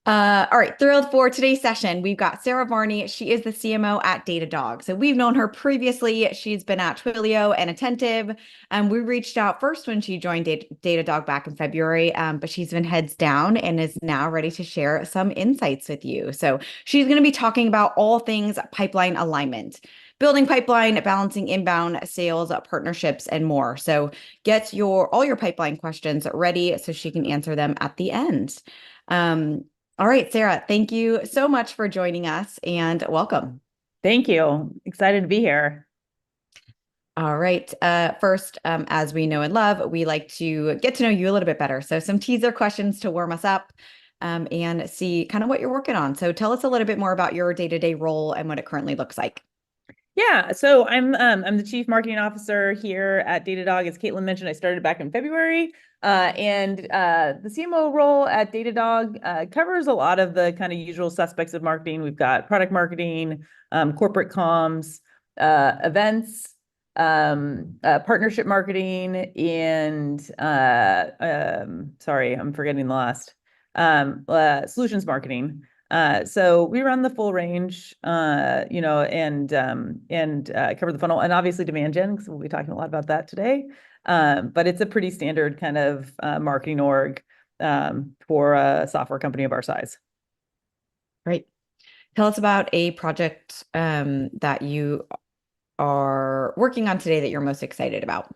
All right, thrilled for today's session. We've got Sarah Varney. She is the CMO at Datadog. So we've known her previously. She's been at Twilio and Attentive. We reached out first when she joined Datadog back in February, but she's been heads down and is now ready to share some insights with you. So she's going to be talking about all things pipeline alignment, building pipeline, balancing inbound sales, partnerships, and more. So get all your pipeline questions ready so she can answer them at the end. All right, Sarah, thank you so much for joining us and welcome. Thank you. Excited to be here. All right. First, as we know and love, we like to get to know you a little bit better. So, some teaser questions to warm us up and see kind of what you're working on. So, tell us a little bit more about your day-to-day role and what it currently looks like. Yeah, so I'm the Chief Marketing Officer here at Datadog. As Caitlin mentioned, I started back in February. The CMO role at Datadog covers a lot of the kind of usual suspects of marketing. We've got product marketing, corporate comms, events, partnership marketing, and sorry, I'm forgetting the last, solutions marketing. So we run the full range, and cover the funnel, and obviously demand gen, because we'll be talking a lot about that today. But it's a pretty standard kind of marketing org for a software company of our size. Great. Tell us about a project that you are working on today that you're most excited about.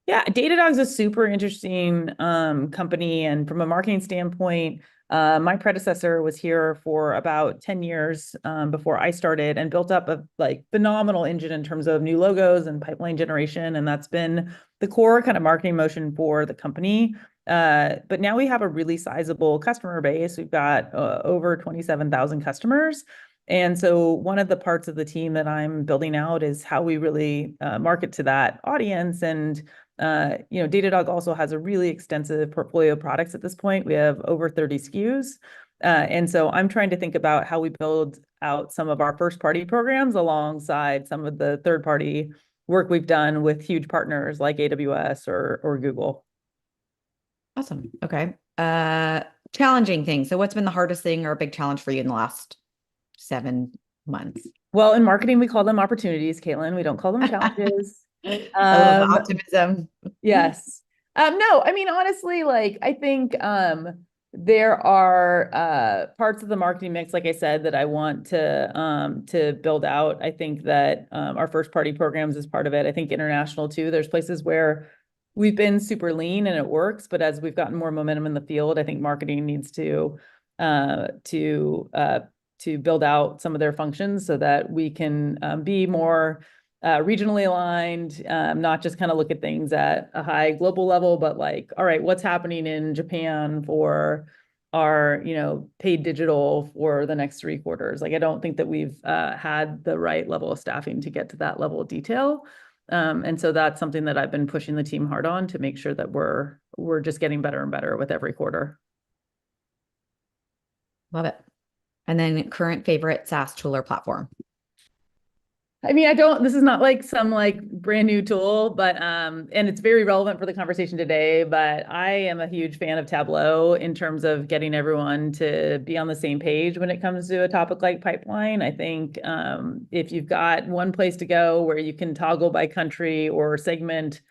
Yeah, Datadog's a super interesting company, and from a marketing standpoint, my predecessor was here for about 10 years before I started and built up a phenomenal engine in terms of new logos and pipeline generation, and that's been the core kind of marketing motion for the company. But now we have a really sizable customer base. We've got over 27,000 customers. And so one of the parts of the team that I'm building out is how we really market to that audience. And Datadog also has a really extensive portfolio of products at this point. We have over 30 SKUs. And so I'm trying to think about how we build out some of our first party programs alongside some of the third party work we've done with huge partners like AWS or Google. Awesome. Okay. Challenging things. So, what's been the hardest thing or a big challenge for you in the last 7 months? Well, in marketing, we call them opportunities, Caitlin. We don't call them challenges. I love the optimism. Yes. No, I mean, honestly, I think there are parts of the marketing mix, like I said, that I want to build out. I think that our first party programs is part of it. I think international too. There's places where we've been super lean and it works, but as we've gotten more momentum in the field, I think marketing needs to build out some of their functions so that we can be more regionally aligned, not just kind of look at things at a high global level, but all right, what's happening in Japan for our, paid digital for the next 3 quarters? I don't think that we've had the right level of staffing to get to that level of detail. And so that's something that I've been pushing the team hard on to make sure that we're just getting better and better with every quarter. Love it. And then current favorite SaaS tool or platform. I mean, this is not some brand new tool, but, and it's very relevant for the conversation today, but I am a huge fan of Tableau in terms of getting everyone to be on the same page when it comes to a topic like pipeline. I think if you've got one place to go where you can toggle by country or segment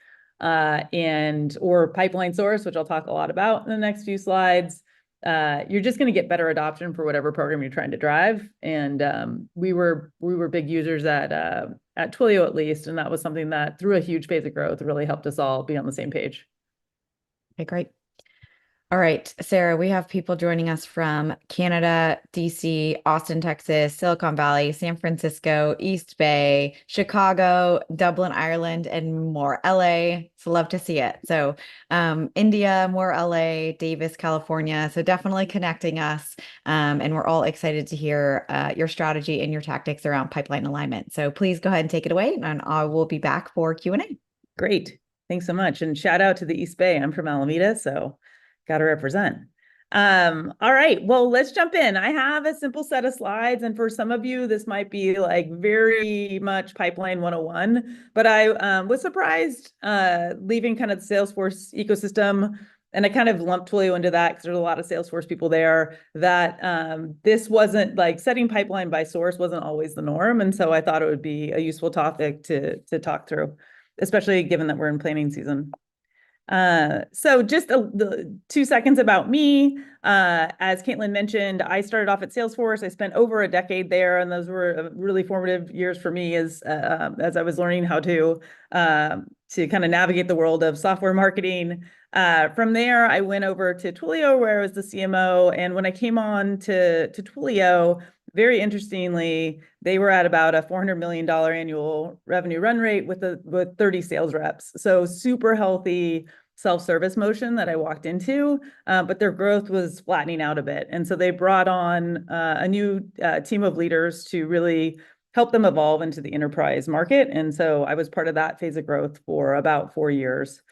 or pipeline source, which I'll talk a lot about in the next few slides, you're just going to get better adoption for whatever program you're trying to drive. And we were big users at Twilio, at least, and that was something that through a huge phase of growth really helped us all be on the same page. Okay, great. All right, Sarah, we have people joining us from Canada, DC, Austin, Texas, Silicon Valley, San Francisco, East Bay, Chicago, Dublin, Ireland, and more. LA. So love to see it. So India, more LA, Davis, California. So definitely connecting us. And we're all excited to hear your strategy and your tactics around pipeline alignment. So please go ahead and take it away, and I will be back for Q&A. Great. Thanks so much. And shout out to the East Bay. I'm from Alameda, so got to represent. All right, well, let's jump in. I have a simple set of slides, and for some of you, this might be very much pipeline 101, but I was surprised leaving kind of the Salesforce ecosystem and I kind of lumped Twilio into that because there's a lot of Salesforce people there, that this wasn't like setting pipeline by source wasn't always the norm. And so I thought it would be a useful topic to talk through, especially given that we're in planning season. So just the 2 seconds about me. As Caitlin mentioned, I started off at Salesforce. I spent over a decade there, and those were really formative years for me as I was learning how to kind of navigate the world of software marketing. From there, I went over to Twilio, where I was the CMO. And when I came on to Twilio, very interestingly, they were at about a $400 million annual revenue run rate with 30 sales reps. So super healthy self-service motion that I walked into, but their growth was flattening out a bit. And so they brought on a new team of leaders to really help them evolve into the enterprise market. And so I was part of that phase of growth for about 4 years.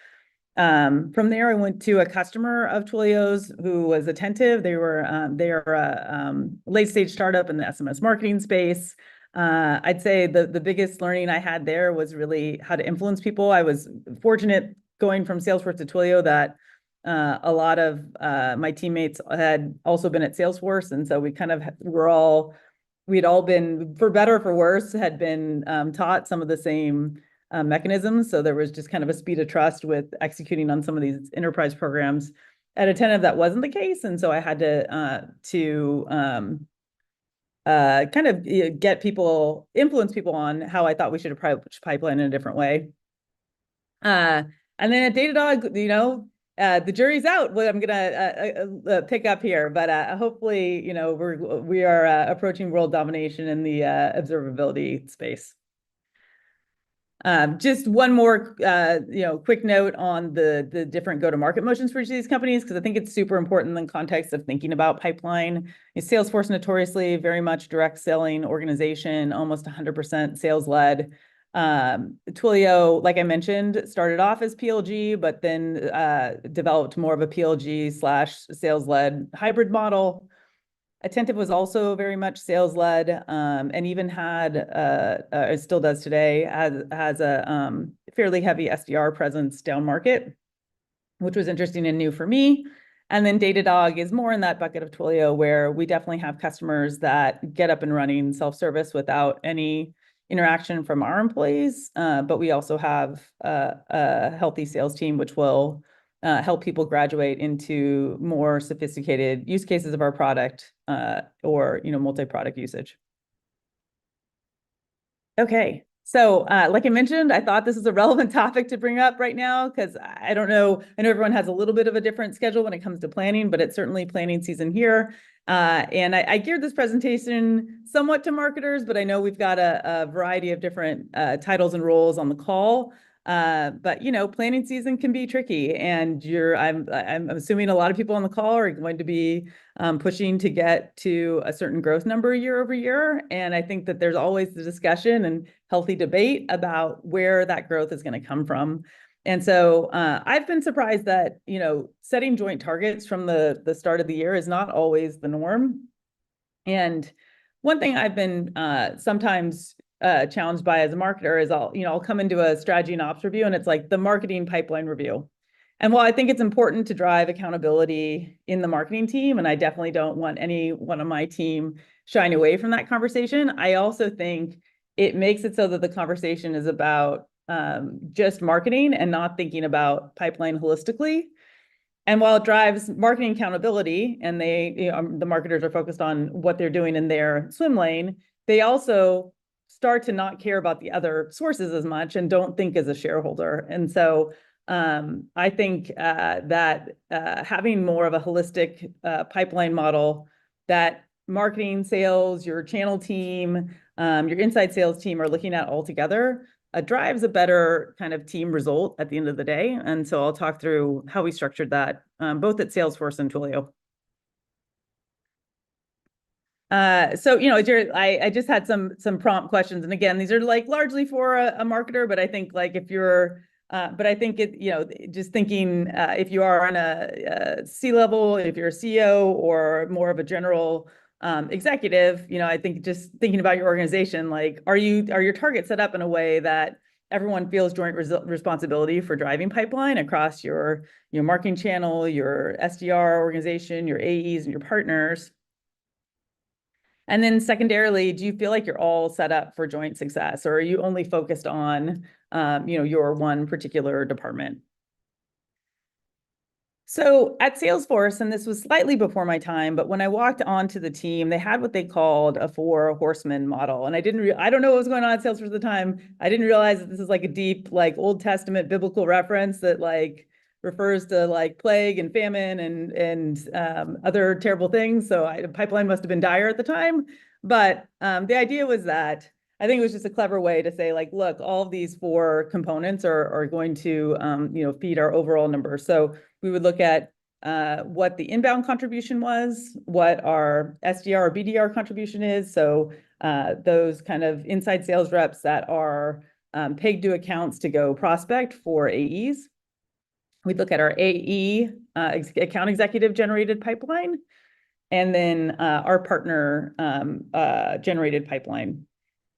From there, I went to a customer of Twilio's who was Attentive. They are a late stage startup in the SMS marketing space. I'd say the biggest learning I had there was really how to influence people. I was fortunate going from Salesforce to Twilio that a lot of my teammates had also been at Salesforce, and so we kind of we'd all been, for better or for worse, had been taught some of the same mechanisms. So there was just kind of a speed of trust with executing on some of these enterprise programs. At Attentive, that wasn't the case, and so I had to kind of influence people on how I thought we should approach pipeline in a different way. And then at Datadog, the jury's out what I'm gonna pick up here, but hopefully, we are approaching world domination in the observability space. Just one more, quick note on the different go-to-market motions for each of these companies, because I think it's super important in the context of thinking about pipeline. Salesforce notoriously very much direct selling organization, almost 100% sales-led. Twilio, like I mentioned, started off as PLG, but then developed more of a PLG/sales-led hybrid model. Attentive was also very much sales-led, and even had, it still does today, has a fairly heavy SDR presence down market, which was interesting and new for me. And then Datadog is more in that bucket of Twilio, where we definitely have customers that get up and running self-service without any interaction from our employees, but we also have a healthy sales team, which will help people graduate into more sophisticated use cases of our product, or multi-product usage. Okay, so like I mentioned, I thought this is a relevant topic to bring up right now, because I know everyone has a little bit of a different schedule when it comes to planning, but it's certainly planning season here. And I geared this presentation somewhat to marketers, but I know we've got a variety of different titles and roles on the call. But planning season can be tricky, and I'm assuming a lot of people on the call are going to be pushing to get to a certain growth number year over year. And I think that there's always the discussion and healthy debate about where that growth is going to come from. And so I've been surprised that setting joint targets from the start of the year is not always the norm. And one thing I've been sometimes challenged by as a marketer is I'll come into a strategy and ops review, and it's like the marketing pipeline review. And while I think it's important to drive accountability in the marketing team, and I definitely don't want anyone on my team shying away from that conversation, I also think it makes it so that the conversation is about just marketing and not thinking about pipeline holistically. And while it drives marketing accountability, and the marketers are focused on what they're doing in their swim lane, they also start to not care about the other sources as much and don't think as a shareholder. And so I think that having more of a holistic pipeline model, that marketing, sales, your channel team, your inside sales team are looking at all together, drives a better kind of team result at the end of the day. And so I'll talk through how we structured that both at Salesforce and Twilio. So I just had some prompt questions, and again, these are like largely for a marketer, but I think like if you're but I think just thinking if you are on a C-level, if you're a CEO or more of a general executive, I think just thinking about your organization, like are your targets set up in a way that everyone feels joint responsibility for driving pipeline across your marketing channel, your SDR organization, your AEs, and your partners. And then secondarily, do you feel like you're all set up for joint success, or are you only focused on, your one particular department? So at Salesforce, and this was slightly before my time, but when I walked onto the team, they had what they called a four horsemen model. And I don't know what was going on at Salesforce at the time. I didn't realize that this is like a deep, like Old Testament biblical reference that like refers to like plague and famine and other terrible things. So the pipeline must have been dire at the time. But the idea was that I think it was just a clever way to say, like, look, all of these four components are going to, feed our overall number. So we would look at what the inbound contribution was, what our SDR or BDR contribution is. So those kind of inside sales reps that are pegged to accounts to go prospect for AEs. We'd look at our AE account executive generated pipeline, and then our partner generated pipeline.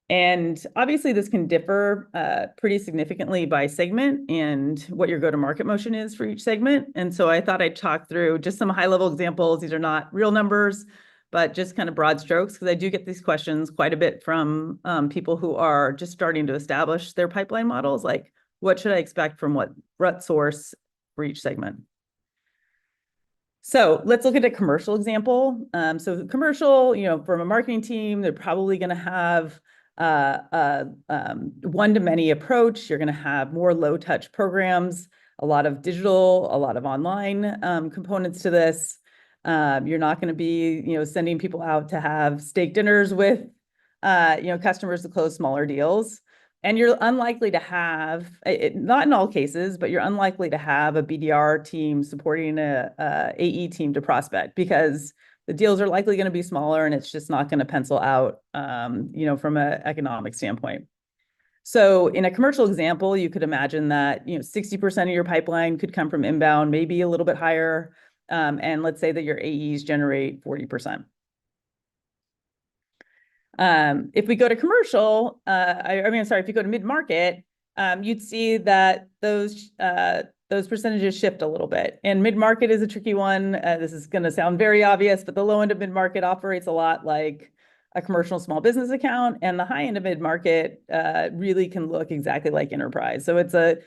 And obviously this can differ pretty significantly by segment and what your go-to-market motion is for each segment. And so I thought I'd talk through just some high-level examples. These are not real numbers, but just kind of broad strokes, because I do get these questions quite a bit from people who are just starting to establish their pipeline models, like what should I expect from what source for each segment. So let's look at a commercial example. So commercial, from a marketing team, they're probably going to have one-to-many approach. You're going to have more low-touch programs, a lot of digital, a lot of online components to this. You're not going to be, sending people out to have steak dinners with, customers to close smaller deals. And you're unlikely to have, not in all cases, but you're unlikely to have a BDR team supporting a AE team to prospect, because the deals are likely going to be smaller and it's just not going to pencil out, from an economic standpoint. So in a commercial example, you could imagine that, 60% of your pipeline could come from inbound, maybe a little bit higher. And let's say that your AEs generate 40%. If we go to commercial, if you go to mid-market, you'd see that those percentages shift a little bit. And mid-market is a tricky one. This is going to sound very obvious, but the low end of mid-market operates a lot like a commercial small business account, and the high end of mid-market really can look exactly like enterprise. So it's a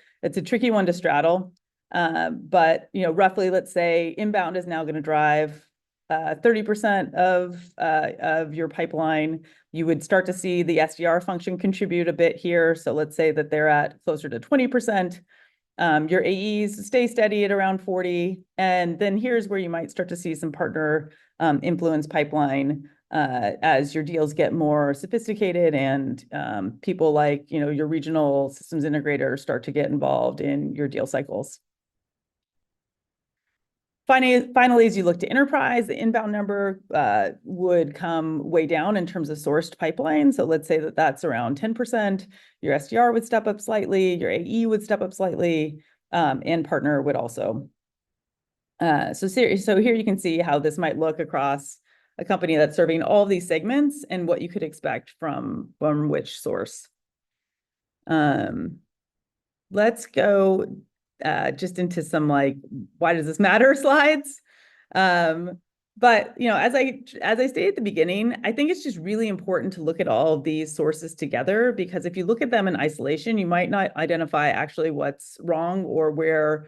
tricky one to straddle. But roughly, let's say inbound is now going to drive 30% of your pipeline. You would start to see the SDR function contribute a bit here. So let's say that they're at closer to 20%. Your AEs stay steady at around 40. And then here's where you might start to see some partner influence pipeline as your deals get more sophisticated and people like, your regional systems integrators start to get involved in your deal cycles. Finally, as you look to enterprise, the inbound number would come way down in terms of sourced pipeline. So let's say that that's around 10%. Your SDR would step up slightly, your AE would step up slightly, and partner would also. So here you can see how this might look across a company that's serving all these segments and what you could expect from which source. Let's go just into some like, why does this matter slides? But as I stated at the beginning, I think it's just really important to look at all of these sources together, because if you look at them in isolation, you might not identify actually what's wrong or where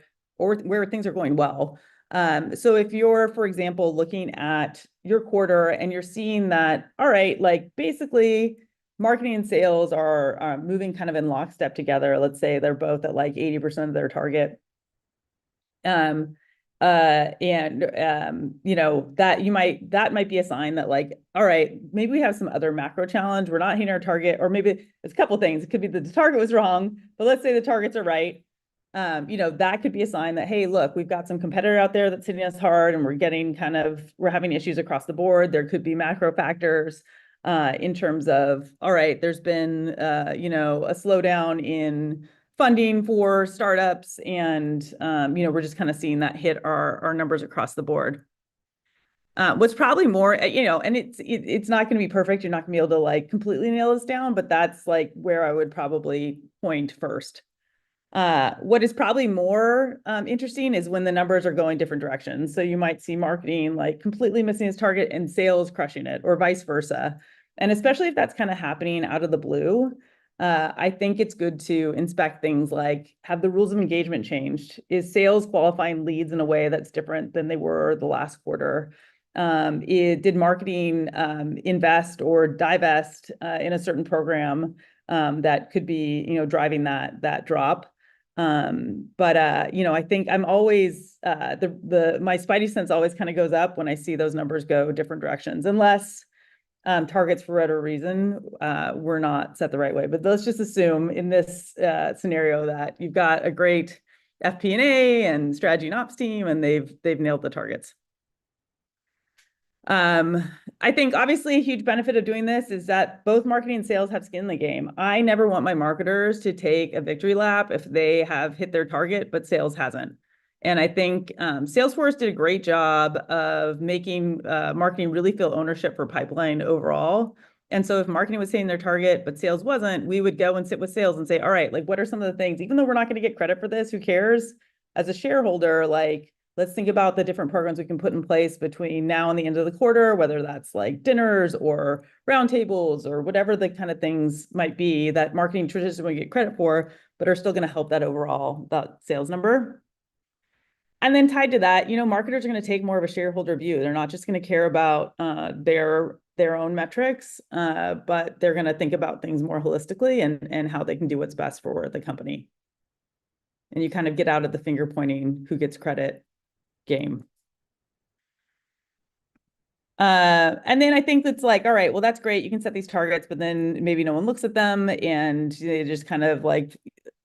things are going well. So if you're, for example, looking at your quarter and you're seeing that, all right, like basically marketing and sales are moving kind of in lockstep together. Let's say they're both at like 80% of their target. That might be a sign that like, all right, maybe we have some other macro challenge. We're not hitting our target, or maybe it's a couple of things. It could be that the target was wrong, but let's say the targets are right. That could be a sign that, hey, look, we've got some competitor out there that's hitting us hard and we're having issues across the board. There could be macro factors in terms of, all right, there's been, a slowdown in funding for startups, and, we're just kind of seeing that hit our numbers across the board. What's probably more, and it's not going to be perfect. You're not going to be able to like completely nail this down, but that's like where I would probably point first. What is probably more interesting is when the numbers are going different directions. So you might see marketing like completely missing its target and sales crushing it, or vice versa. And especially if that's kind of happening out of the blue, I think it's good to inspect things like, have the rules of engagement changed? Is sales qualifying leads in a way that's different than they were the last quarter? Did marketing invest or divest in a certain program that could be, driving that drop? I think I'm always my spidey sense always kind of goes up when I see those numbers go different directions, unless targets for whatever reason were not set the right way. But let's just assume in this scenario that you've got a great FP&A and strategy and ops team, and they've nailed the targets. I think obviously a huge benefit of doing this is that both marketing and sales have skin in the game. I never want my marketers to take a victory lap if they have hit their target, but sales hasn't. And I think Salesforce did a great job of making marketing really feel ownership for pipeline overall. And so if marketing was hitting their target, but sales wasn't, we would go and sit with sales and say, all right, like, what are some of the things, even though we're not going to get credit for this, who cares? As a shareholder, like, let's think about the different programs we can put in place between now and the end of the quarter, whether that's like dinners or roundtables or whatever the kind of things might be that marketing traditionally get credit for, but are still going to help that overall, that sales number. And then tied to that, marketers are going to take more of a shareholder view. They're not just going to care about their own metrics, but they're going to think about things more holistically and how they can do what's best for the company. And you kind of get out of the finger pointing who gets credit game. And then I think that's like, all right, well, that's great. You can set these targets, but then maybe no one looks at them and they just kind of like,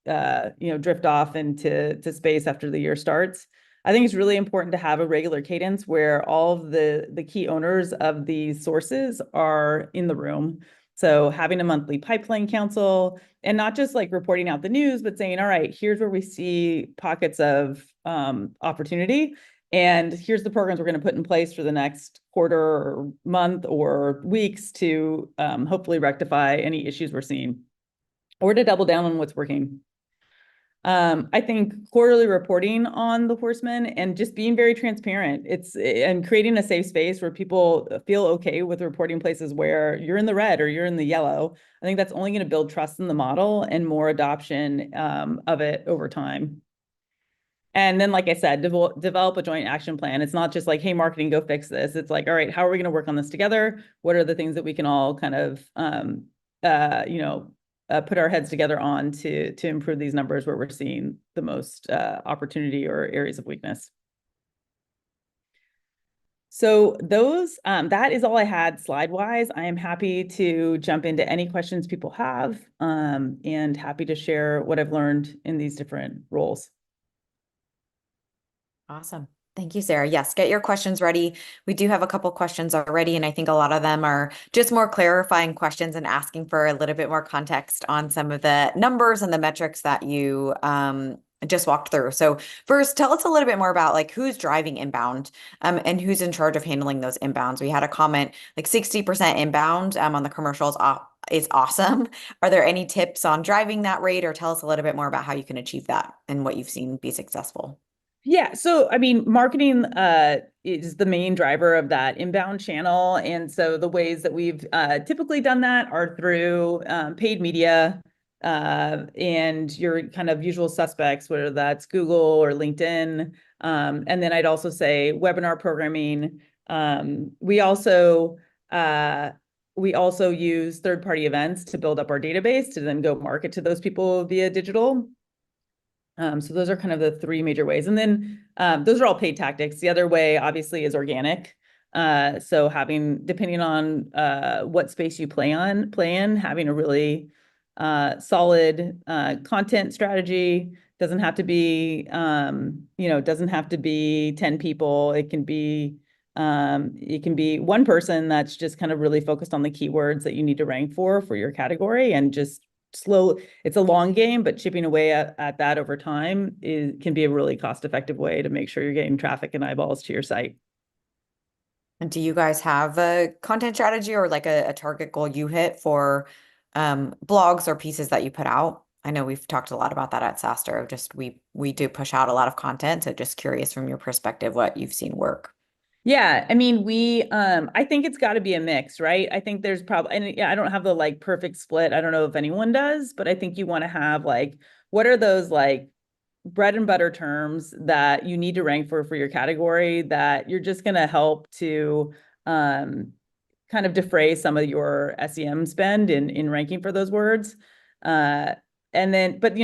drift off into space after the year starts. I think it's really important to have a regular cadence where all of the key owners of these sources are in the room. So having a monthly pipeline council and not just like reporting out the news, but saying, all right, here's where we see pockets of opportunity. And here's the programs we're going to put in place for the next quarter or month or weeks to hopefully rectify any issues we're seeing or to double down on what's working. I think quarterly reporting on the horsemen and just being very transparent. And creating a safe space where people feel okay with reporting places where you're in the red or you're in the yellow. I think that's only going to build trust in the model and more adoption of it over time. And then, like I said, develop a joint action plan. It's not just like, hey, marketing, go fix this. It's like, all right, how are we going to work on this together? What are the things that we can all kind of, put our heads together on to improve these numbers where we're seeing the most opportunity or areas of weakness. So that is all I had slide-wise. I am happy to jump into any questions people have and happy to share what I've learned in these different roles. Awesome. Thank you, Sarah. Yes, get your questions ready. We do have a couple questions already, and I think a lot of them are just more clarifying questions and asking for a little bit more context on some of the numbers and the metrics that you just walked through. So first, tell us a little bit more about like who's driving inbound and who's in charge of handling those inbounds. We had a comment like 60% inbound on the commercials is awesome. Are there any tips on driving that rate, or tell us a little bit more about how you can achieve that and what you've seen be successful? Yeah. So, I mean, marketing is the main driver of that inbound channel. And so the ways that we've typically done that are through paid media and your kind of usual suspects, whether that's Google or LinkedIn. And then I'd also say webinar programming. We also use third-party events to build up our database to then go market to those people via digital. So those are kind of the three major ways. And then those are all paid tactics. The other way, obviously, is organic. So depending on what space you play in, having a really solid content strategy. Doesn't have to be, doesn't have to be 10 people. It can be one person that's just kind of really focused on the keywords that you need to rank for your category and just it's a long game, but chipping away at that over time can be a really cost-effective way to make sure you're getting traffic and eyeballs to your site. And do you guys have a content strategy or like a target goal you hit for blogs or pieces that you put out? I know we've talked a lot about that at SaaStr. Just we do push out a lot of content. So just curious from your perspective what you've seen work. Yeah, I mean, I think it's got to be a mix, right? I think there's probably, and yeah, I don't have the like perfect split. I don't know if anyone does, but I think you want to have like, what are those like bread and butter terms that you need to rank for your category that you're just going to help to um, kind of defray some of your SEM spend in ranking for those words. Uh, and then, but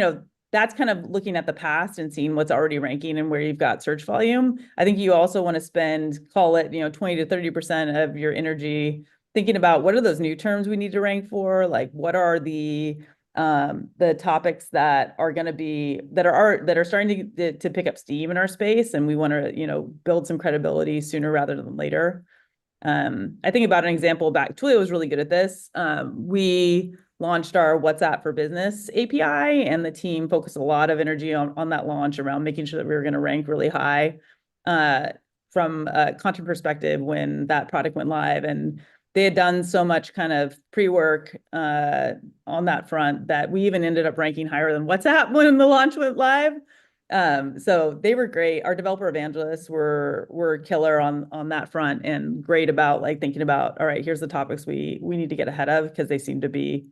that's kind of looking at the past and seeing what's already ranking and where you've got search volume. I think you also want to spend, call it, 20 to 30% of your energy thinking about what are those new terms we need to rank for? Like what are the topics that are going to be that are starting to pick up steam in our space, and we want to build some credibility sooner rather than later. I think about an example back. Twilio was really good at this. We launched our WhatsApp for Business API, and the team focused a lot of energy on that launch around making sure that we were going to rank really high from a content perspective when that product went live. And they had done so much kind of pre-work on that front that we even ended up ranking higher than WhatsApp when the launch went live. So they were great. Our developer evangelists were killer on that front and great about like thinking about, all right, here's the topics we need to get ahead of because they seem to be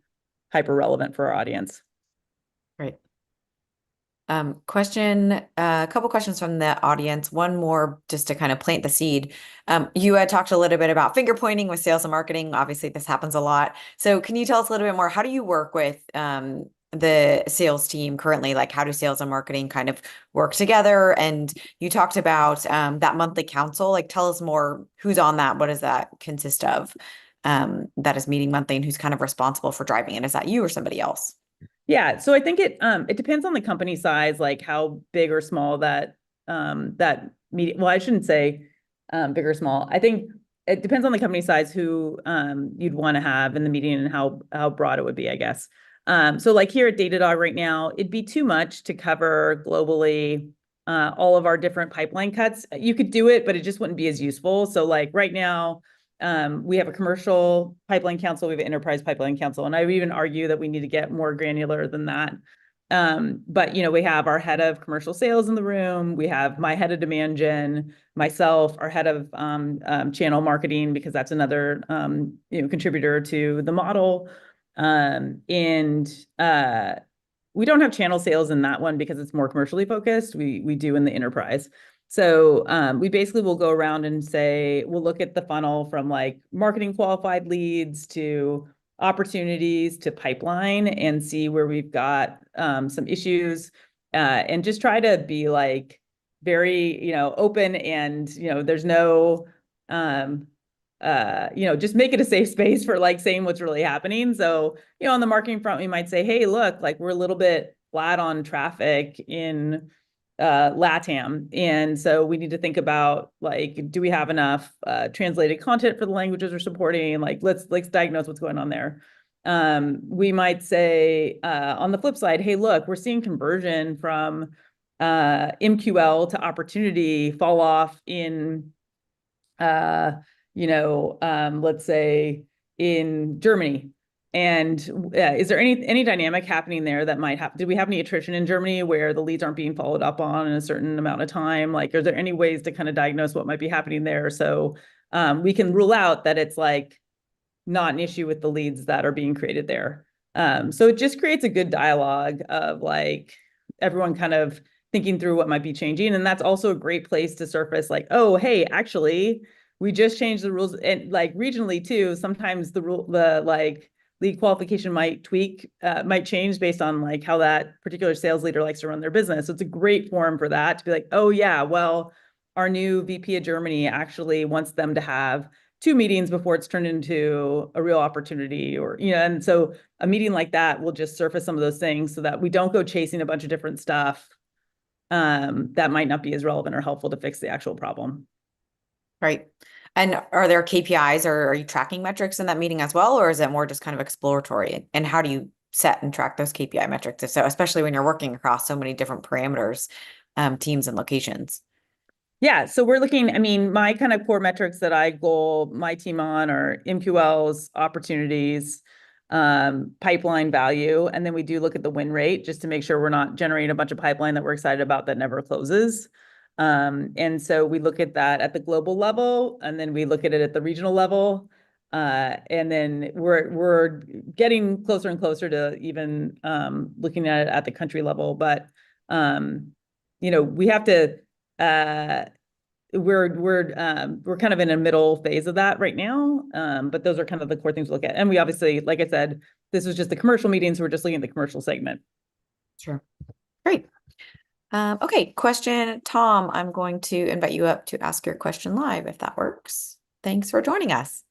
hyper relevant for our audience. Great. A couple questions from the audience. One more just to kind of plant the seed. You had talked a little bit about finger pointing with sales and marketing. Obviously, this happens a lot. So can you tell us a little bit more? How do you work with the sales team currently? Like how do sales and marketing kind of work together? And you talked about that monthly council. Like tell us more, who's on that? What does that consist of? That is meeting monthly and who's kind of responsible for driving it? Is that you or somebody else? Yeah, so I think it depends on the company size, like how big or small that meeting. Well, I shouldn't say big or small. I think it depends on the company size who you'd want to have in the meeting and how broad it would be, I guess. So like here at Datadog right now, it'd be too much to cover globally all of our different pipeline cuts. You could do it, but it just wouldn't be as useful. So like right now, we have a commercial pipeline council, we have an enterprise pipeline council, and I would even argue that we need to get more granular than that. But we have our head of commercial sales in the room. We have my head of demand gen, myself, our head of channel marketing, because that's another contributor to the model. And we don't have channel sales in that one because it's more commercially focused. We do in the enterprise. So we basically will go around and say, we'll look at the funnel from like marketing qualified leads to opportunities to pipeline and see where we've got some issues and just try to be like very, open and, there's no, just make it a safe space for like saying what's really happening. So, on the marketing front, we might say, hey, look, like we're a little bit flat on traffic in LATAM. And so we need to think about like, do we have enough translated content for the languages we're supporting? Like, let's diagnose what's going on there. We might say on the flip side, hey, look, we're seeing conversion from MQL to opportunity fall off in let's say in Germany. And is there any dynamic happening there that might have, did we have any attrition in Germany where the leads aren't being followed up on in a certain amount of time? Like, are there any ways to kind of diagnose what might be happening there? So we can rule out that it's like not an issue with the leads that are being created there. So it just creates a good dialogue of like everyone kind of thinking through what might be changing. And that's also a great place to surface like, oh, hey, actually, we just changed the rules. And like regionally too, sometimes the like lead qualification might change based on like how that particular sales leader likes to run their business. So it's a great forum for that to be like, oh yeah, well, our new VP of Germany actually wants them to have 2 meetings before it's turned into a real opportunity, or and so a meeting like that will just surface some of those things so that we don't go chasing a bunch of different stuff that might not be as relevant or helpful to fix the actual problem. Right. And are there KPIs or are you tracking metrics in that meeting as well, or is it more just kind of exploratory? And how do you set and track those KPI metrics? So especially when you're working across so many different parameters, teams and locations. Yeah, so we're looking, I mean, my kind of core metrics that I goal my team on are MQLs, opportunities, pipeline value, and then we do look at the win rate just to make sure we're not generating a bunch of pipeline that we're excited about that never closes. And so we look at that at the global level, and then we look at it at the regional level. And then we're getting closer and closer to even looking at it at the country level. But we have to we're kind of in a middle phase of that right now. But those are kind of the core things to look at. And we obviously, like I said, this was just the commercial meetings. So we're just looking at the commercial segment. Sure. Great. Okay, question, Tom, I'm going to invite you up to ask your question live if that works. Thanks for joining us.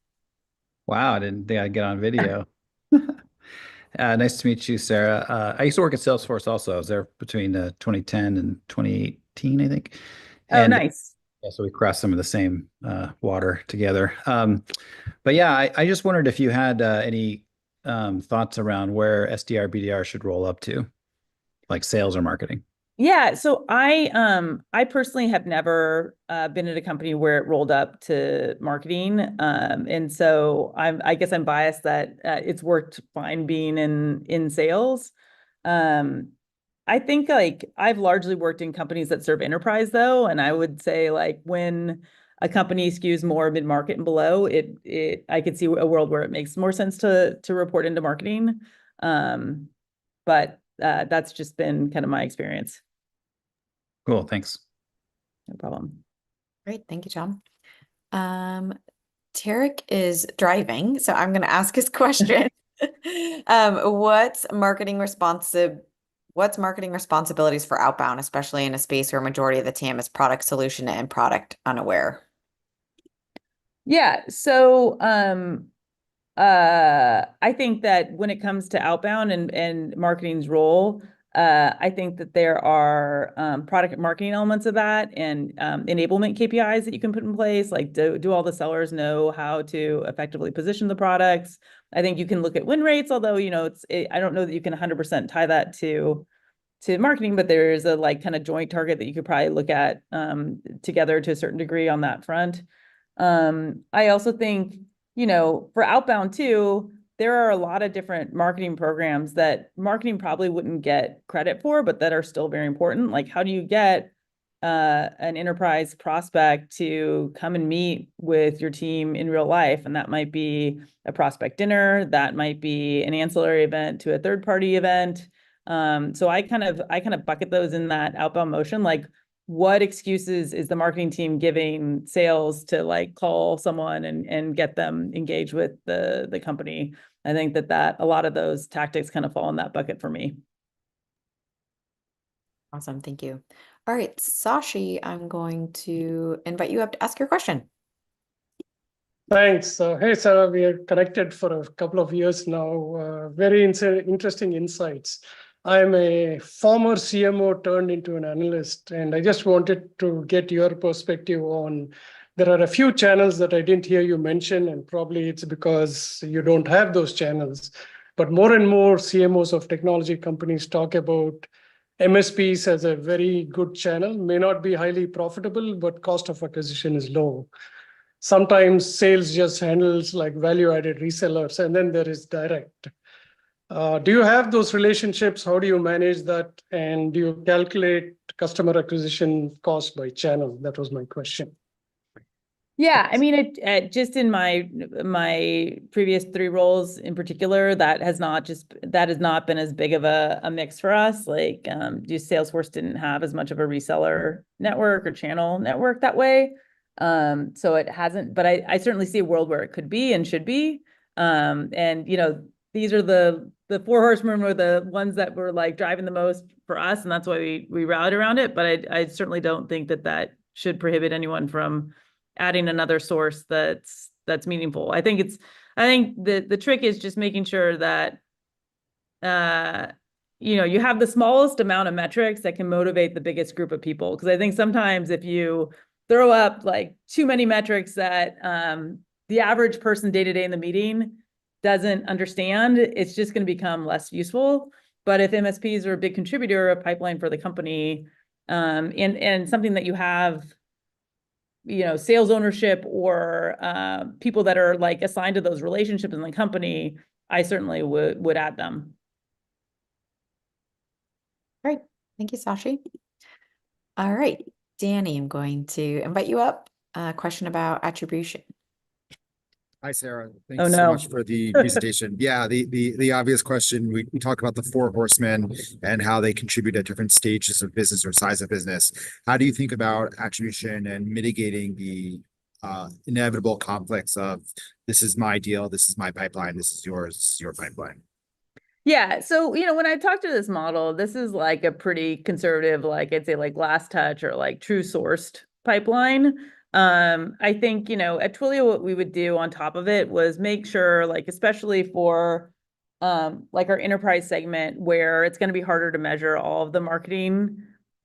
Wow, I didn't think I'd get on video. Nice to meet you, Sarah. I used to work at Salesforce also. I was there between 2010 and 2018, I think. Oh, And nice. yeah, so we crossed some of the same water together. But yeah, I just wondered if you had any thoughts around where SDR, BDR should roll up to, like sales or marketing. Yeah, so I personally have never been at a company where it rolled up to marketing, and so I guess I'm biased that it's worked fine being in sales. I think like I've largely worked in companies that serve enterprise though, and I would say like when a company skews more mid-market and below, I could see a world where it makes more sense to report into marketing. But that's just been kind of my experience. Cool, thanks. No problem. Great. Thank you, Tom. Tarek is driving, so I'm going to ask his question. What's marketing responsibilities for outbound, especially in a space where majority of the TAM is product solution and product unaware? Yeah, so I think that when it comes to outbound and marketing's role, I think that there are product marketing elements of that and enablement KPIs that you can put in place. Like, do all the sellers know how to effectively position the products? I think you can look at win rates, although I don't know that you can 100% tie that to marketing, but there is a like kind of joint target that you could probably look at together to a certain degree on that front. I also think for outbound too, there are a lot of different marketing programs that marketing probably wouldn't get credit for, but that are still very important. Like, how do you get an enterprise prospect to come and meet with your team in real life? And that might be a prospect dinner, that might be an ancillary event to a third-party event. So I kind of bucket those in that outbound motion. Like, what excuses is the marketing team giving sales to like call someone and get them engaged with the company? I think that a lot of those tactics kind of fall in that bucket for me. Awesome. Thank you. All right, Sashi, I'm going to invite you up to ask your question. Thanks. Hey, Sarah, we are connected for a couple of years now. Very interesting insights. I'm a former CMO turned into an analyst, and I just wanted to get your perspective on, there are a few channels that I didn't hear you mention, and probably it's because you don't have those channels. But more and more CMOs of technology companies talk about MSPs as a very good channel, may not be highly profitable, but cost of acquisition is low. Sometimes sales just handles like value-added resellers, and then there is direct. Do you have those relationships? How do you manage that? And do you calculate customer acquisition cost by channel? That was my question. Yeah, I mean, just in my previous 3 roles in particular, that has not been as big of a mix for us. Like, Salesforce didn't have as much of a reseller network or channel network that way. So it hasn't, but I certainly see a world where it could be and should be. And these are the 4 horsemen were the ones that were like driving the most for us, and that's why we rallied around it. But I certainly don't think that should prohibit anyone from adding another source that's meaningful. I think the trick is just making sure that you have the smallest amount of metrics that can motivate the biggest group of people. Because I think sometimes if you throw up like too many metrics that the average person day to day in the meeting doesn't understand, it's just going to become less useful. But if MSPs are a big contributor, a pipeline for the company, and something that you have sales ownership or people that are like assigned to those relationships in the company, I certainly would add them. Great. Thank you, Sashi. All right, Danny, I'm going to invite you up. A question about attribution. Hi, Sarah. Oh, Thanks so no. much for the presentation. Yeah, the obvious question, we talk about the four horsemen and how they contribute at different stages of business or size of business. How do you think about attribution and mitigating the inevitable conflicts of this is my deal, this is my pipeline, this is yours, your pipeline? Yeah. So, when I talk to this model, this is like a pretty conservative, like I'd say like last touch or like true sourced pipeline. I think, at Twilio, what we would do on top of it was make sure, like, especially for like our enterprise segment where it's going to be harder to measure all of the marketing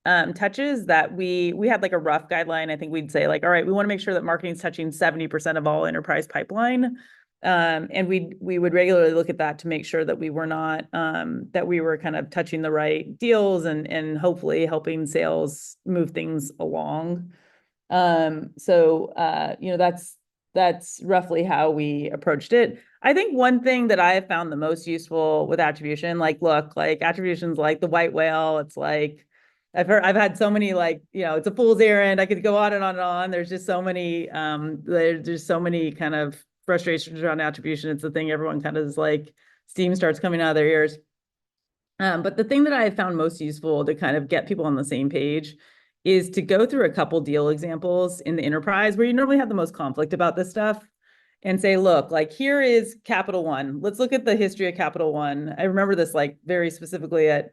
touches, that we had like a rough guideline. I think we'd say like, all right, we want to make sure that marketing is touching 70% of all enterprise pipeline. And we would regularly look at that to make sure that we were not that we were kind of touching the right deals and hopefully helping sales move things along. So that's roughly how we approached it. I think one thing that I have found the most useful with attribution, like attribution's like the white whale. It's like I've had so many, like, it's a fool's errand. I could go on and on and on. There's just so many there's so many kind of frustrations around attribution. It's the thing everyone kind of is like, steam starts coming out of their ears. But the thing that I have found most useful to kind of get people on the same page is to go through a couple deal examples in the enterprise where you normally have the most conflict about this stuff and say, look, like, here is Capital One. Let's look at the history of Capital One. I remember this like very specifically at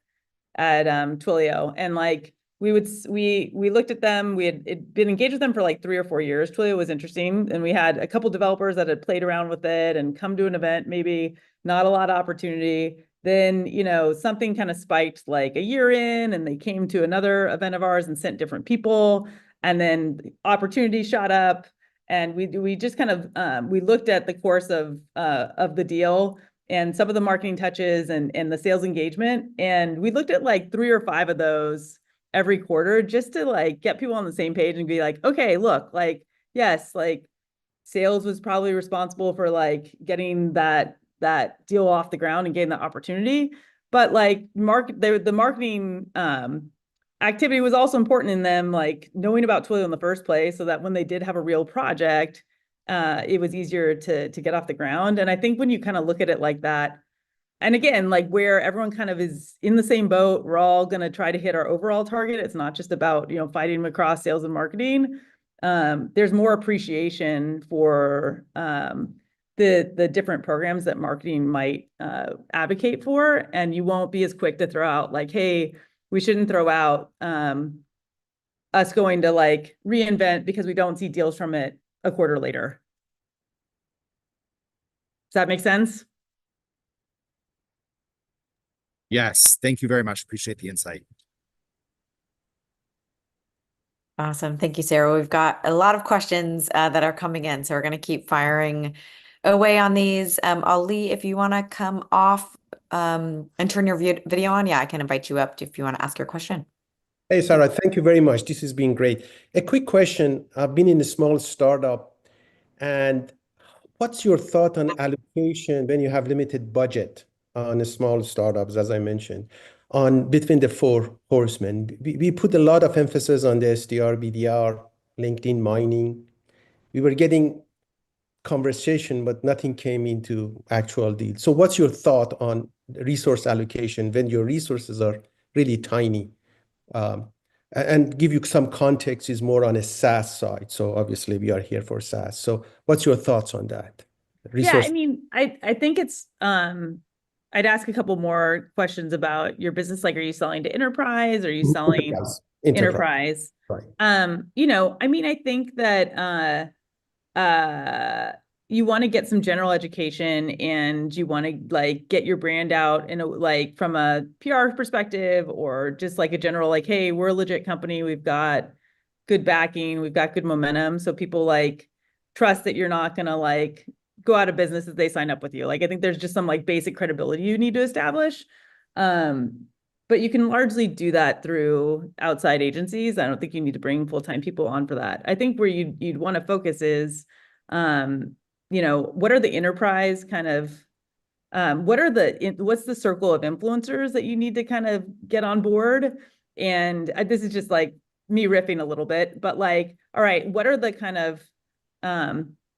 Twilio, and like we looked at them. We had been engaged with them for like 3 or 4 years. Twilio was interesting, and we had a couple developers that had played around with it and come to an event, maybe not a lot of opportunity. Then, something kind of spiked like a year in, and they came to another event of ours and sent different people, and then opportunity shot up, and we just kind of we looked at the course of the deal and some of the marketing touches and the sales engagement, and we looked at like 3 or 5 of those every quarter just to like get people on the same page and be like, okay, look, like, yes, like sales was probably responsible for like getting that deal off the ground and getting the opportunity, but like the marketing activity was also important in them, like knowing about Twilio in the first place, so that when they did have a real project, it was easier to get off the ground. And I think when you kind of look at it like that, and again, like where everyone kind of is in the same boat, we're all going to try to hit our overall target. It's not just about, fighting across sales and marketing. There's more appreciation for the different programs that marketing might advocate for. And you won't be as quick to throw out like, hey, we shouldn't throw out us going to like reinvent because we don't see deals from it a quarter later. Does that make sense? Yes, thank you very much. Appreciate the insight. Awesome. Thank you, Sarah. We've got a lot of questions that are coming in, so we're going to keep firing away on these. Ali, if you want to come off and turn your video on, yeah, I can invite you up if you want to ask your question. Hey, Sarah, thank you very much. This has been great. A quick question. I've been in a small startup, and what's your thought on allocation when you have limited budget on a small startups, as I mentioned, on between the four horsemen? We put a lot of emphasis on the SDR, BDR, LinkedIn mining. We were getting conversation, but nothing came into actual deal. So what's your thought on resource allocation when your resources are really tiny? And give you some context is more on a SaaS side. So obviously we are here for SaaS. So what's your thoughts on that? Yeah, I mean, I think it's I'd ask a couple more questions about your business. Like, are you selling to enterprise? Are you selling enterprise? Right. I mean, I think that you want to get some general education, and you want to like get your brand out in a, like, from a PR perspective, or just like a general, like, hey, we're a legit company. We've got good backing. We've got good momentum. So people like trust that you're not going to like go out of business if they sign up with you. Like, I think there's just some like basic credibility you need to establish. But but you can largely do that through outside agencies. I don't think you need to bring full-time people on for that. I think where you'd want to focus is, what are the enterprise kind of, what's the circle of influencers that you need to kind of get on board? And this is just like me riffing a little bit, but like, all right, what are the kind of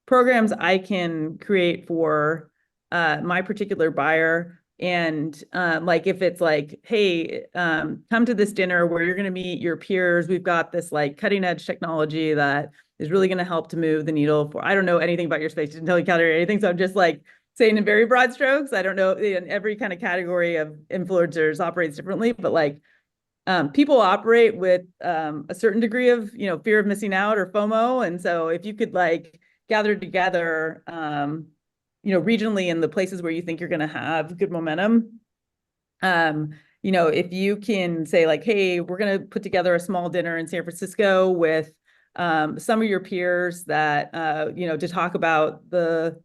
programs I can create for my particular buyer? And like, if it's like, hey, come to this dinner where you're going to meet your peers. We've got this like cutting edge technology that is really going to help to move the needle for, I don't know anything about your space, didn't tell you category or anything. So I'm just like saying in very broad strokes. I don't know, in every kind of category of influencers operates differently, but like people operate with a certain degree of, fear of missing out or FOMO. And so if you could like gather together, regionally in the places where you think you're going to have good momentum, if you can say like, hey, we're going to put together a small dinner in San Francisco with some of your peers that, to talk about the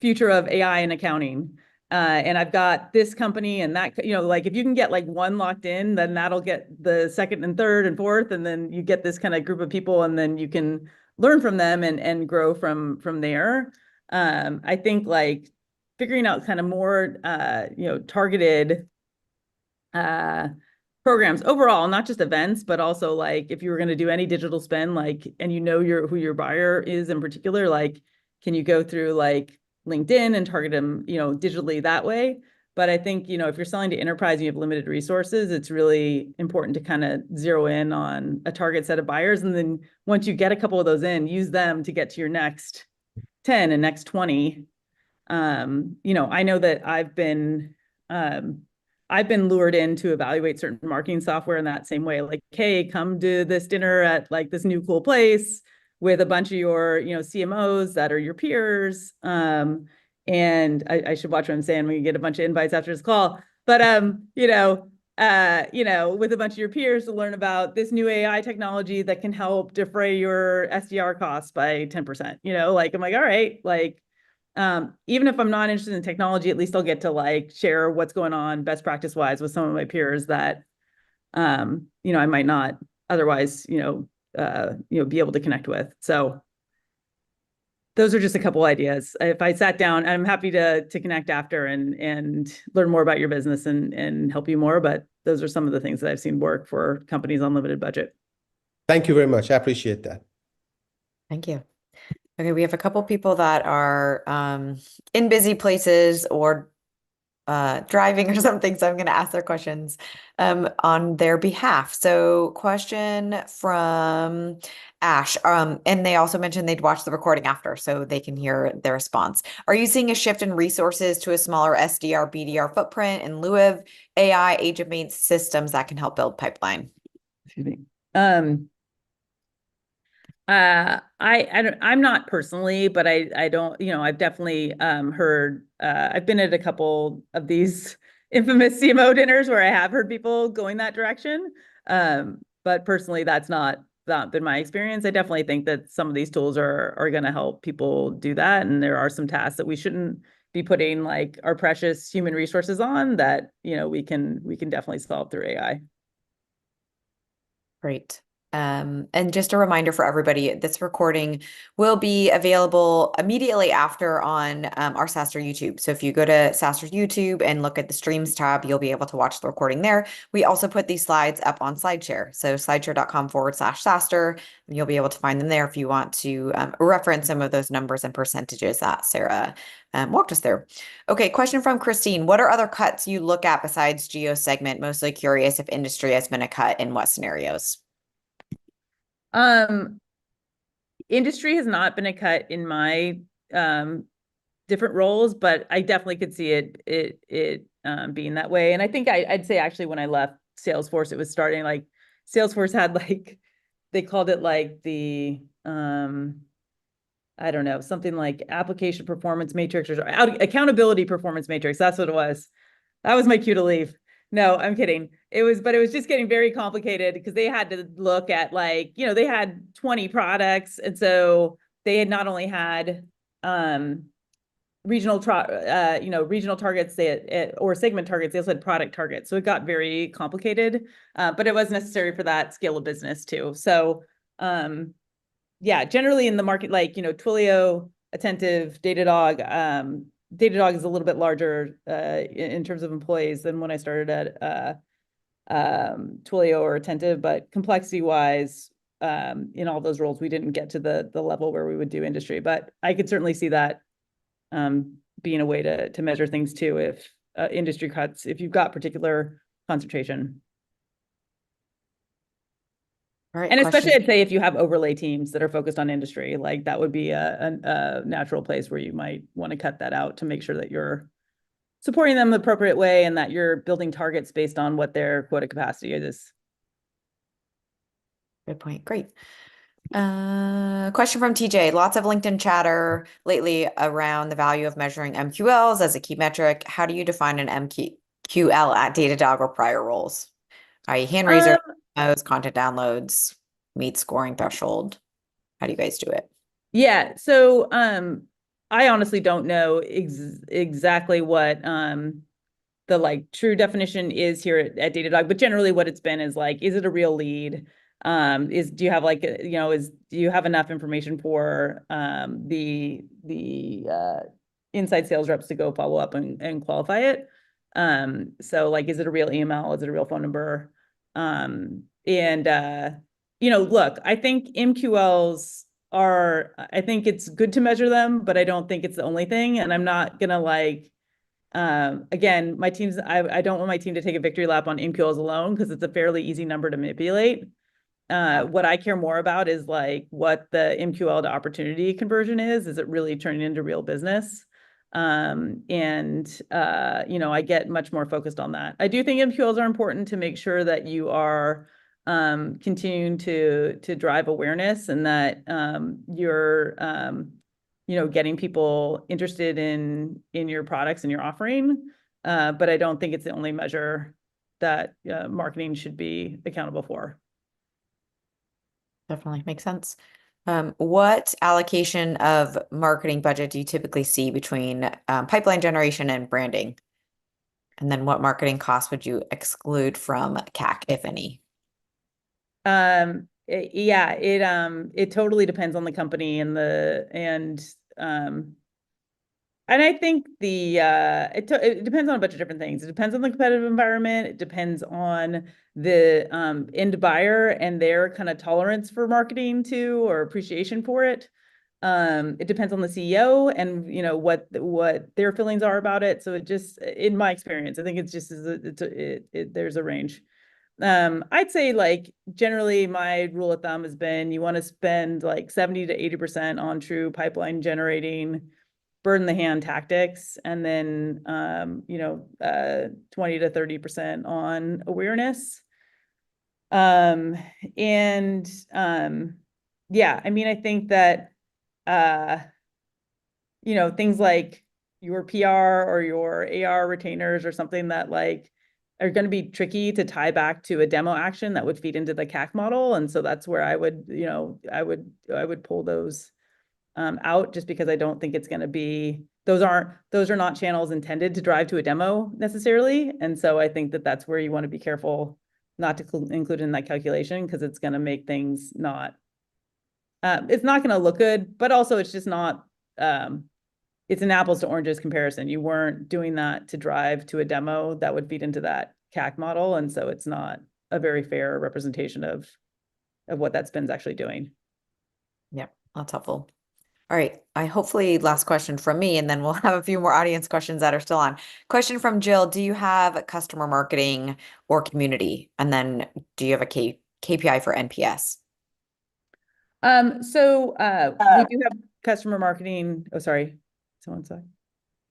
future of AI in accounting. And I've got this company and that, like if you can get like one locked in, then that'll get the second and third and fourth. And then you get this kind of group of people and then you can learn from them and grow from there. I think like figuring out kind of more, targeted programs overall, not just events, but also like if you were going to do any digital spend, like, and who your buyer is in particular, like, can you go through like LinkedIn and target them, digitally that way? But I think, if you're selling to enterprise and you have limited resources, it's really important to kind of zero in on a target set of buyers. And then once you get a couple of those in, use them to get to your next 10 and next 20. I know that I've been lured in to evaluate certain marketing software in that same way. Like, hey, come to this dinner at like this new cool place with a bunch of your, CMOs that are your peers. And I should watch what I'm saying. We can get a bunch of invites after this call. But with a bunch of your peers to learn about this new AI technology that can help defray your SDR costs by 10%. Like I'm like, all right, like even if I'm not interested in technology, at least I'll get to like share what's going on best practice wise with some of my peers that I might not otherwise be able to connect with. So those are just a couple ideas. If I sat down, I'm happy to connect after and learn more about your business and help you more. But those are some of the things that I've seen work for companies on limited budget. Thank you very much. I appreciate that. Thank you. Okay, we have a couple people that are in busy places or driving or something, so I'm going to ask their questions on their behalf. So question from Ash, and they also mentioned they'd watch the recording after so they can hear their response. Are you seeing a shift in resources to a smaller SDR, BDR footprint in lieu of AI agent-based systems that can help build pipeline? Excuse me. I'm not personally, but I don't, I've definitely heard, I've been at a couple of these infamous CMO dinners where I have heard people going that direction. But personally, that's not been my experience. I definitely think that some of these tools are going to help people do that. And there are some tasks that we shouldn't be putting like our precious human resources on that, we can definitely solve through AI. Great. And just a reminder for everybody, this recording will be available immediately after on our SaaStr YouTube. So if you go to SaaStr YouTube and look at the streams tab, you'll be able to watch the recording there. We also put these slides up on SlideShare. So slideshare.com/SaaStr, and you'll be able to find them there if you want to reference some of those numbers and percentages that Sarah walked us through. Okay, question from Christine. What are other cuts you look at besides geo segment? Mostly curious if industry has been a cut in what scenarios? Industry has not been a cut in my different roles, but I definitely could see it being that way. And I think I'd say actually when I left Salesforce, it was starting like Salesforce had like, they called it like the I don't know, something like application performance matrix or accountability performance matrix. That's what it was. That was my cue to leave. No, I'm kidding. It was just getting very complicated because they had to look at like, they had 20 products. And so they had not only had regional targets, or segment targets. They also had product targets. So it got very complicated, but it was necessary for that scale of business too. So yeah, generally in the market, like, Twilio, Attentive, Datadog, Datadog is a little bit larger in terms of employees than when I started at Twilio or Attentive, but complexity wise, in all those roles, we didn't get to the level where we would do industry, but I could certainly see that being a way to measure things too, if industry cuts, if you've got particular concentration. All right, And especially question. I'd say if you have overlay teams that are focused on industry, like that would be a natural place where you might want to cut that out to make sure that you're supporting them the appropriate way and that you're building targets based on what their quota capacity is. Good point. Great. Question from TJ. Lots of LinkedIn chatter lately around the value of measuring MQLs as a key metric. How do you define an MQL at Datadog or prior roles? i.e. hand raiser, content downloads, meet scoring threshold. How do you guys do it? Yeah. So I honestly don't know exactly what the true definition is here at Datadog, but generally what it's been is like, is it a real lead? Do you have do you have enough information for the inside sales reps to go follow up and qualify it? So like, is it a real email? Is it a real phone number? Look, I think MQLs I think it's good to measure them, but I don't think it's the only thing. And I'm not gonna again, I don't want my team to take a victory lap on MQLs alone because it's a fairly easy number to manipulate. What I care more about is like what the MQL to opportunity conversion is. Is it really turning into real business? I get much more focused on that. I do think MQLs are important to make sure that you are continuing to drive awareness and that you're getting people interested in your products and your offering. But I don't think it's the only measure that marketing should be accountable for. Definitely makes sense. What allocation of marketing budget do you typically see between pipeline generation and branding? And then what marketing costs would you exclude from CAC, if any? It totally depends on the company and I think it depends on a bunch of different things. It depends on the competitive environment. It depends on the end buyer and their kind of tolerance for marketing too, or appreciation for it. It depends on the CEO and what their feelings are about it. So it just, in my experience, I think it's just there's a range. I'd say like generally my rule of thumb has been you want to spend like 70 to 80% on true pipeline generating, burden the hand tactics, and then 20 to 30% on awareness. Yeah, I mean, I think that things like your PR or your AR retainers or something that like are going to be tricky to tie back to a demo action that would feed into the CAC model. And so that's where I would pull those out, just because I don't think it's going to be, those are not channels intended to drive to a demo necessarily. And so I think that that's where you want to be careful not to include in that calculation, because it's going to make things it's not going to look good, but also it's just not, it's an apples to oranges comparison. You weren't doing that to drive to a demo that would feed into that CAC model. And so it's not a very fair representation of what that spend's actually doing. Yep, that's helpful. All right, hopefully last question from me, and then we'll have a few more audience questions that are still on. Question from Jill: do you have customer marketing or community? And then do you have a KPI for NPS? We do have customer marketing. Oh, sorry. Someone said.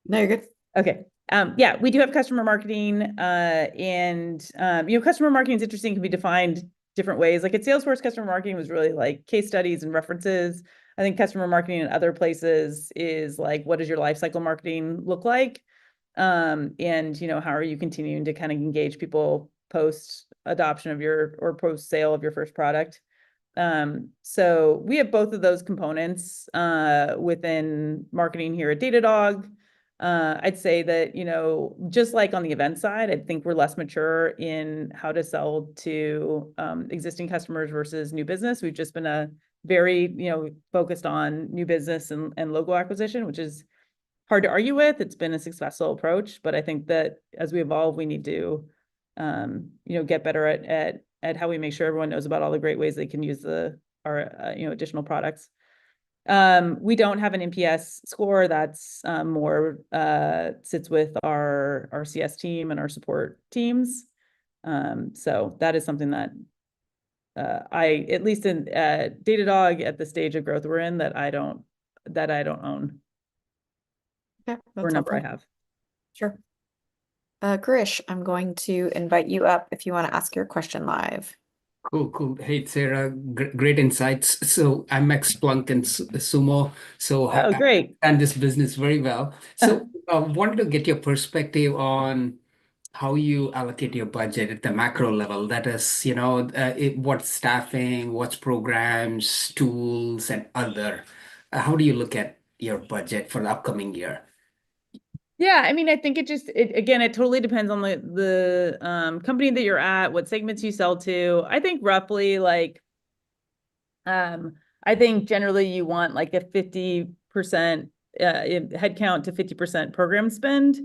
No, you're good. Okay. Yeah, we do have customer marketing, customer marketing is interesting, can be defined different ways. Like at Salesforce, customer marketing was really like case studies and references. I think customer marketing in other places is like, what does your lifecycle marketing look like? How are you continuing to kind of engage people post adoption of or post sale of your first product? So we have both of those components within marketing here at Datadog. I'd say that, just like on the event side, I think we're less mature in how to sell to existing customers versus new business. We've just been very, focused on new business and logo acquisition, which is hard to argue with. It's been a successful approach, but I think that as we evolve, we need to, get better at how we make sure everyone knows about all the great ways they can use our additional products. We don't have an NPS score. That's more sits with our CS team and our support teams. So that is something that at least in Datadog at the stage of growth we're in, that I don't own. Okay, Or number I have. Sure. Girish, I'm going to invite you up if you want to ask your question live. Cool. Hey, Sarah, great insights. So I'm ex-Splunk and Sumo, so Oh, great. I understand this business very well. So wanted to get your perspective on how you allocate your budget at the macro level. That is, what's staffing, what's programs, tools, and other. How do you look at your budget for the upcoming year? Yeah, I mean, I think it totally depends on the company that you're at, what segments you sell to. I think roughly I think generally you want like a 50% headcount to 50% program spend.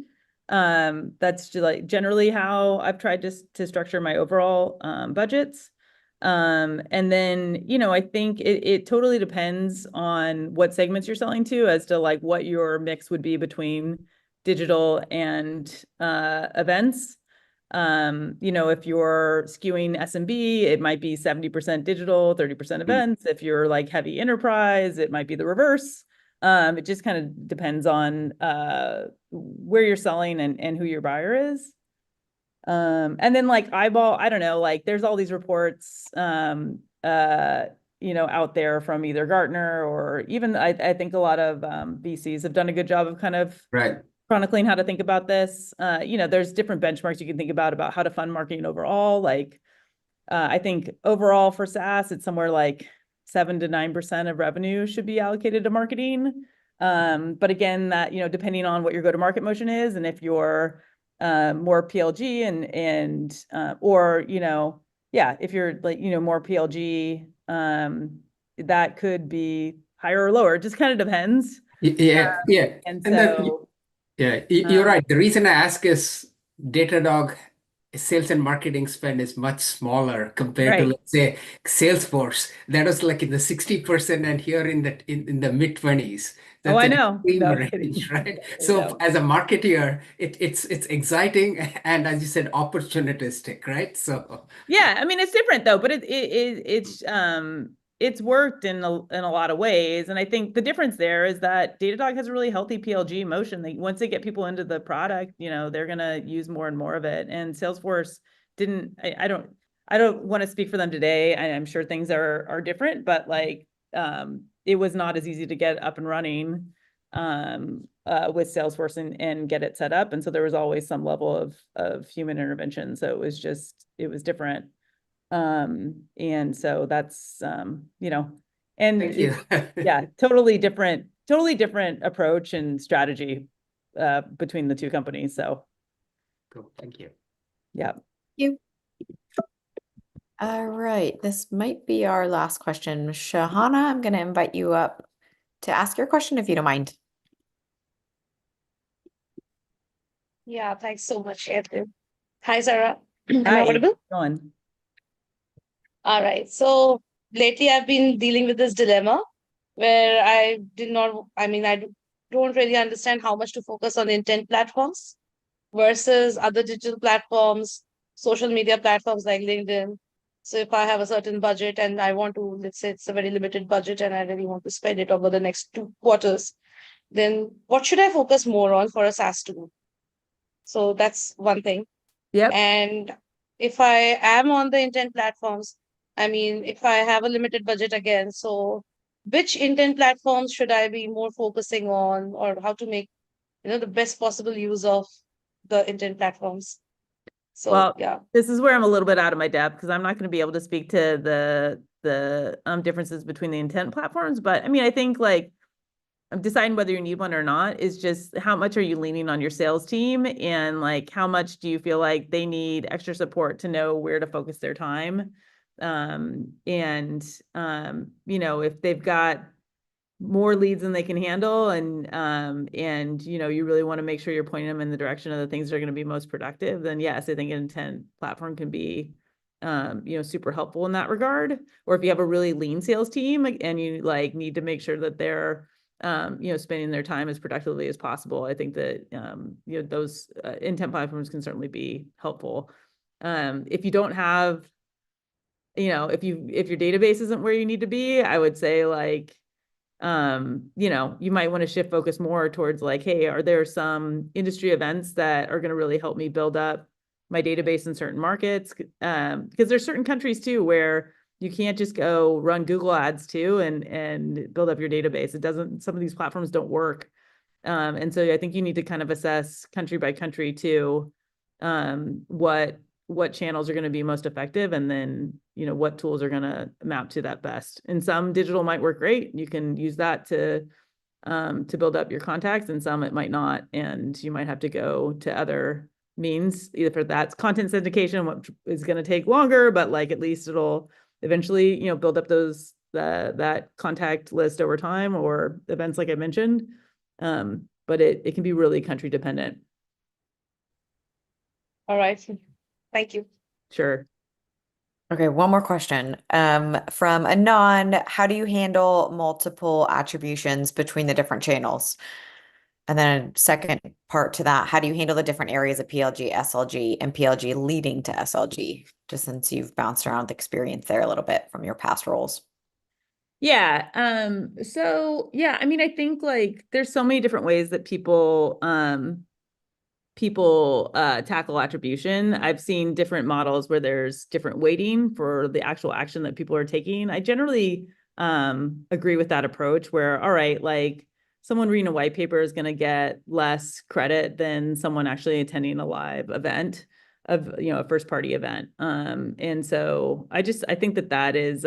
That's just like generally how I've tried to structure my overall budgets. And then, I think it totally depends on what segments you're selling to as to like what your mix would be between digital and events. If you're skewing SMB, it might be 70% digital, 30% events. If you're like heavy enterprise, it might be the reverse. It just kind of depends on where you're selling and who your buyer is. And then like I don't know, like there's all these reports, out there from either Gartner or even I think a lot of VCs have done a good job of kind of chronicling how to think about this. There's different benchmarks you can think about how to fund marketing overall. Like I think overall for SaaS, it's somewhere like 7 to 9% of revenue should be allocated to marketing. But again, that, depending on what your go-to-market motion is, and if you're more PLG or, if you're like, more PLG, that could be higher or lower. It just kind of depends. Yeah. And so, you're right. The reason I ask is Datadog sales and marketing spend is much smaller compared to, let's say, Salesforce. That was like in the 60% and here in the mid-20s. That's I know. No, range, right? So as a marketer, it's exciting and, as you said, opportunistic, right? So yeah, I mean it's different though, but it's worked in a lot of ways, and I think the difference there is that Datadog has a really healthy PLG motion. Once they get people into the product, they're gonna use more and more of it. And Salesforce didn't. I don't want to speak for them today. I'm sure things are different, but like it was not as easy to get up and running with Salesforce and get it set up, and so there was always some level of human intervention. So it was different. And so that's, and thank you. yeah, totally different approach and strategy, between the two companies. So. Cool. Thank you. Yeah. Thank you. All right. This might be our last question. Shahana, I'm going to invite you up to ask your question if you don't mind. Yeah, thanks so much, Edwin. Hi, Sarah. Am I Hi. audible? Going. All right. So lately I've been dealing with this dilemma where I don't really understand how much to focus on intent platforms versus other digital platforms, social media platforms like LinkedIn. So if I have a certain budget and I want to, let's say it's a very limited budget and I really want to spend it over the next 2 quarters, then what should I focus more on for a SaaS tool? So that's one thing. Yep. And if I am on the intent platforms, if I have a limited budget again, so which intent platforms should I be more focusing on, or how to make, the best possible use of the intent platforms? So, well, yeah. This is where I'm a little bit out of my depth because I'm not going to be able to speak to the differences between the intent platforms. But I mean, I think like deciding whether you need one or not is just how much are you leaning on your sales team, and like how much do you feel like they need extra support to know where to focus their time. You know, if they've got more leads than they can handle, and you know, you really want to make sure you're pointing them in the direction of the things that are going to be most productive, then yes, I think an intent platform can be you know, super helpful in that regard. Or if you have a really lean sales team and you like need to make sure that they're you know, spending their time as productively as possible, I think that you know, those intent platforms can certainly be helpful. If you don't have, you know, if your database isn't where you need to be, I would say like you know, you might want to shift focus more towards like, hey, are there some industry events that are going to really help me build up my database in certain markets? Because there's certain countries too where you can't just go run Google ads too and build up your database. It doesn't, some of these platforms don't work. And so I think you need to kind of assess country by country too, what channels are going to be most effective, and then, you know, what tools are going to map to that best. And some digital might work great. You can use that to build up your contacts, and some it might not. And you might have to go to other means, either for that's content syndication, what is going to take longer, but like at least it'll eventually, you know, build up those, that contact list over time, or events like I mentioned. But it can be really country dependent. All right. Thank you. Sure. Okay, one more question. From Anon, how do you handle multiple attributions between the different channels? And then second part to that, how do you handle the different areas of PLG, SLG, and PLG leading to SLG? Just since you've bounced around the experience there a little bit from your past roles. Yeah. So yeah, I mean, I think like there's so many different ways that people tackle attribution. I've seen different models where there's different weighting for the actual action that people are taking. I generally agree with that approach where, all right, like someone reading a white paper is going to get less credit than someone actually attending a live event of, you know, a first party event. And so I think that is,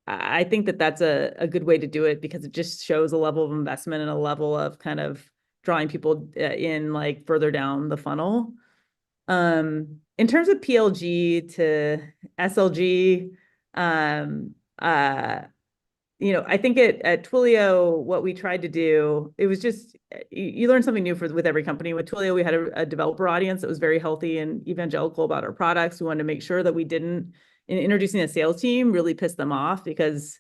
I think that that's a good way to do it, because it just shows a level of investment and a level of kind of drawing people in like further down the funnel. In terms of PLG to SLG, you know, I think at Twilio, what we tried to do, it was just, you learn something new with every company. With Twilio, we had a developer audience that was very healthy and evangelical about our products. We wanted to make sure that we didn't, in introducing a sales team, really piss them off, because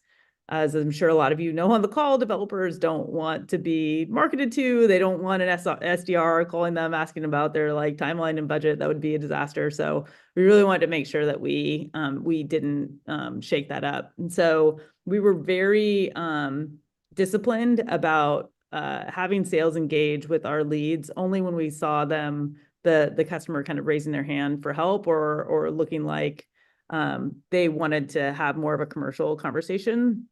as I'm sure a lot of you know on the call, developers don't want to be marketed to. They don't want an SDR calling them, asking about their like timeline and budget. That would be a disaster. So we really wanted to make sure that we didn't shake that up. And so we were very disciplined about having sales engage with our leads only when we saw them, the customer kind of raising their hand for help, or looking like they wanted to have more of a commercial conversation.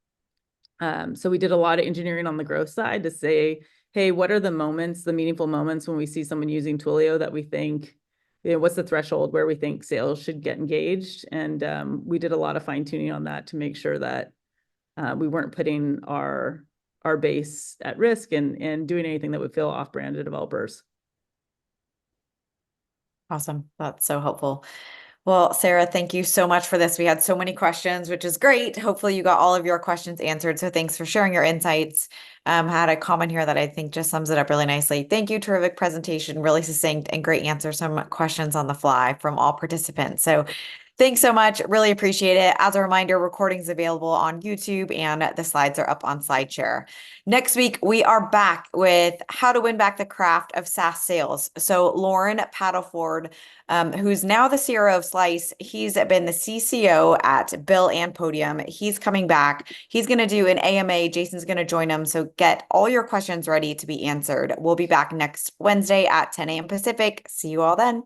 So we did a lot of engineering on the growth side to say, hey, what are the moments, the meaningful moments when we see someone using Twilio that we think, you know, what's the threshold where we think sales should get engaged? And we did a lot of fine tuning on that to make sure that we weren't putting our base at risk and doing anything that would feel off-brand to developers. Awesome. That's so helpful. Well, Sarah, thank you so much for this. We had so many questions, which is great. Hopefully you got all of your questions answered. So thanks for sharing your insights. Had a comment here that I think just sums it up really nicely. Thank you. Terrific presentation, really succinct and great answer. Some questions on the fly from all participants. So thanks so much. Really appreciate it. As a reminder, recordings available on YouTube and the slides are up on SlideShare. Next week, we are back with how to win back the craft of SaaS sales. So Lauren Paddleford, who's now the CRO of Slice, he's been the CCO at Bill and Podium. He's coming back. He's going to do an AMA. Jason's going to join him. So get all your questions ready to be answered. We'll be back next Wednesday at 10 a.m. Pacific. See you all then.